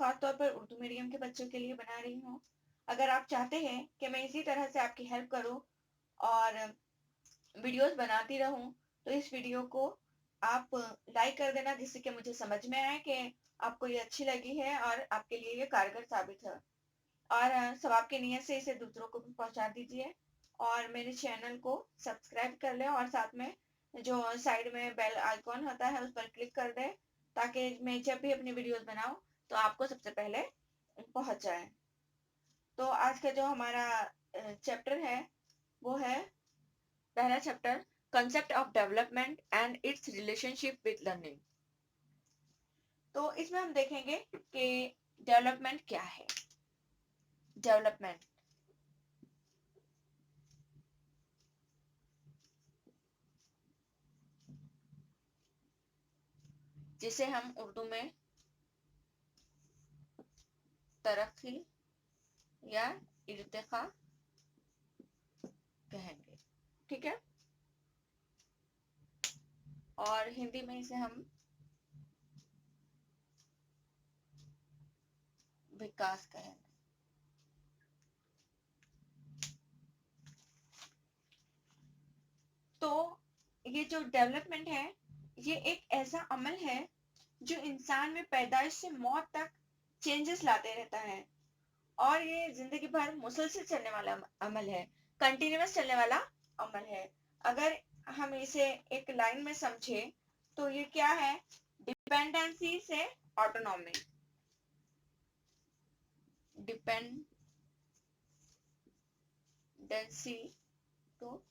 खासतौर पर उर्दू मीडियम के बच्चों के लिए बना रही हूँ। अगर आप चाहते हैं कि मैं इसी तरह से आपकी हेल्प करूँ और वीडियोस बनाती रहूँ, तो इस वीडियो को आप लाइक कर देना, जिससे कि मुझे समझ में आए कि आपको ये अच्छी लगी है और आपके लिए ये कारगर साबित है। और सवाब की नीयत से इसे दूसरों को भी पहुंचा दीजिए और मेरे चैनल को सब्सक्राइब कर लें और साथ में जो साइड में बेल आइकॉन होता है उस पर क्लिक कर दें, ताकि मैं जब भी अपनी वीडियोस बनाऊं तो आपको सबसे पहले पहुंच जाए। तो आज का जो हमारा चैप्टर है वो है पहला chapter, concept of development and it's relationship with learning. तो इसमें हम देखेंगे कि डेवलपमेंट क्या है। डेवलपमेंट जिसे हम उर्दू में तरक्की या इर्तिका कहेंगे, ठीक है, और हिंदी में इसे हम विकास कहेंगे। तो ये जो डेवलपमेंट है, ये एक ऐसा अमल है जो इंसान में पैदाइश से मौत तक चेंजेस लाते रहता है और ये जिंदगी भर मुसलसल चलने वाला अमल है, कंटिन्यूअस चलने वाला अमल है। अगर हम इसे एक लाइन में समझे तो ये क्या है, डिपेंडेंसी से ऑटोनॉमी, डिपेंडेंसी टू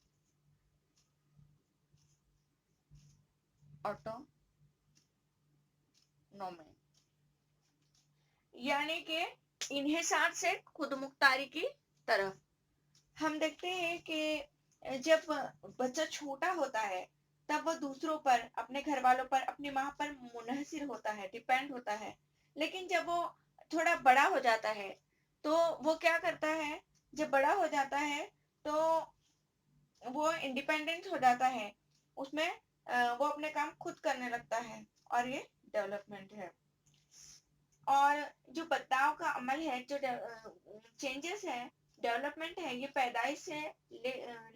ऑटोनॉमी, यानी कि इन्हिसार से खुद मुख्तारी की तरफ। हम देखते हैं कि जब बच्चा छोटा होता है तब वो दूसरों पर, अपने घर वालों पर, अपनी माँ पर मुनहसिर होता है, डिपेंड होता है। लेकिन जब वो थोड़ा बड़ा हो जाता है तो वो क्या करता है, जब बड़ा हो जाता है तो वो इंडिपेंडेंट हो जाता है, उसमें वो अपने काम खुद करने लगता है और ये डेवलपमेंट है। और जो बदलाव का अमल है, जो चेंजेस है, डेवलपमेंट है, ये पैदाइश से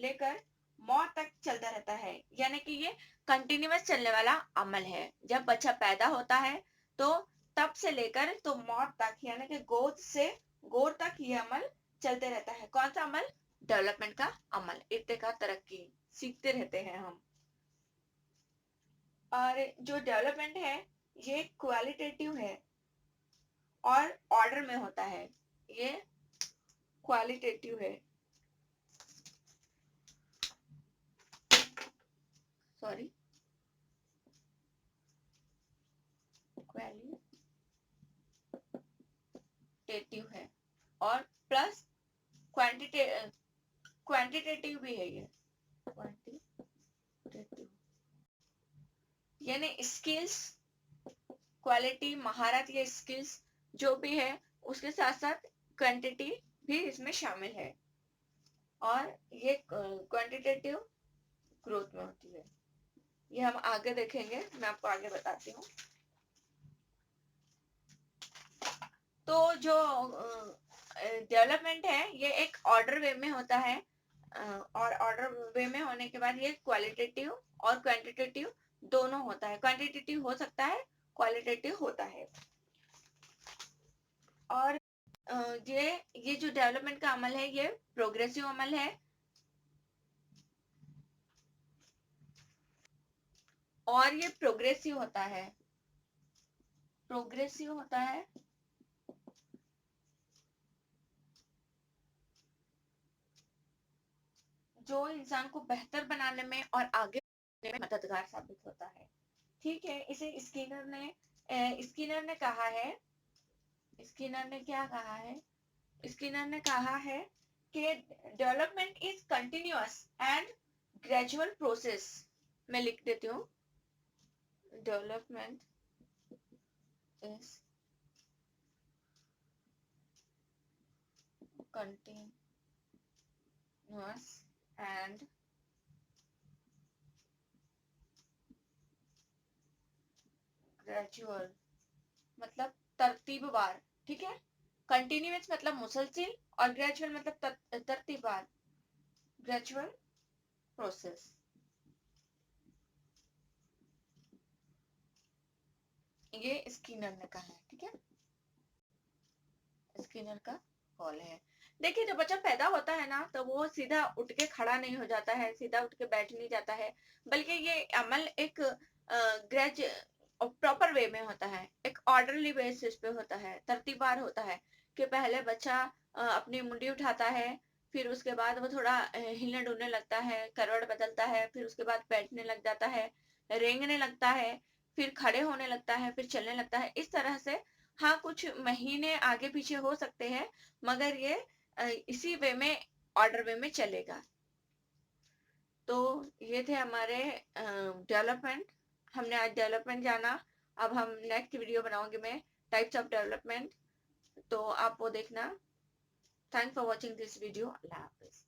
लेकर मौत तक चलता रहता है, यानी कि ये कंटिन्यूअस चलने वाला अमल है। जब बच्चा पैदा होता है तो तब से लेकर तो मौत तक, यानी कि गोद से गोद तक ये अमल चलते रहता है। कौन सा अमल? डेवलपमेंट का अमल, इर्तिका, तरक्की, सीखते रहते हैं हम। और जो डेवलपमेंट है ये क्वालिटेटिव है और ऑर्डर में होता है। ये क्वालिटेटिव है, सॉरी, क्वालिटेटिव है और प्लस क्वांटिटेटिव भी है। ये क्वांटिटेटिव यानी स्किल्स, क्वालिटी, महारत या स्किल्स जो भी है उसके साथ साथ क्वांटिटी भी इसमें शामिल है और ये क्वांटिटेटिव ग्रोथ में होती है। ये हम आगे देखेंगे, मैं आपको आगे बताती हूँ। तो जो डेवलपमेंट है ये एक ऑर्डर वे में होता है और ऑर्डर वे में होने के बाद ये क्वालिटेटिव और क्वांटिटेटिव दोनों होता है। क्वांटिटेटिव हो सकता है, क्वालिटेटिव होता है। और ये जो डेवलपमेंट का अमल है ये प्रोग्रेसिव अमल है और ये प्रोग्रेसिव होता है, प्रोग्रेसिव होता है जो इंसान को बेहतर बनाने में और आगे बढ़ने में मददगार साबित होता है। ठीक है, इसे स्किनर ने कहा है, स्किनर ने क्या कहा है, स्किनर ने कहा है कि development is continuous and gradual process. मैं लिख देती हूँ, development is continuous and gradual, मतलब तरतीबवार, ठीक है। कंटिन्यूअस मतलब मुसलसिल, और ग्रेजुअल मतलब तरतीबार, ग्रेजुअल प्रोसेस। ये स्किनर ने कहा है, ठीक है, स्किनर का कॉल है। देखिए जब बच्चा पैदा होता है ना, तो वो सीधा उठ के खड़ा नहीं हो जाता है, सीधा उठ के बैठ नहीं जाता है, बल्कि ये अमल एक ग्रेज प्रॉपर वे में होता है, एक ऑर्डरली बेसिस पे होता है, तरतीबार होता है, कि पहले बच्चा अपनी मुंडी उठाता है, फिर उसके बाद वो थोड़ा हिलने डुलने लगता है, करवट बदलता है, फिर उसके बाद बैठने लग जाता है, रेंगने लगता है, फिर खड़े होने लगता है, फिर चलने लगता है, इस तरह से। हाँ, कुछ महीने आगे पीछे हो सकते हैं, मगर ये इसी वे में, ऑर्डर वे में चलेगा। तो ये थे हमारे डेवलपमेंट। हमने आज डेवलपमेंट जाना। अब हम नेक्स्ट वीडियो बनाऊंगी मैं टाइप्स ऑफ डेवलपमेंट, तो आप वो देखना। Thanks for watching this video. Allah Hafiz.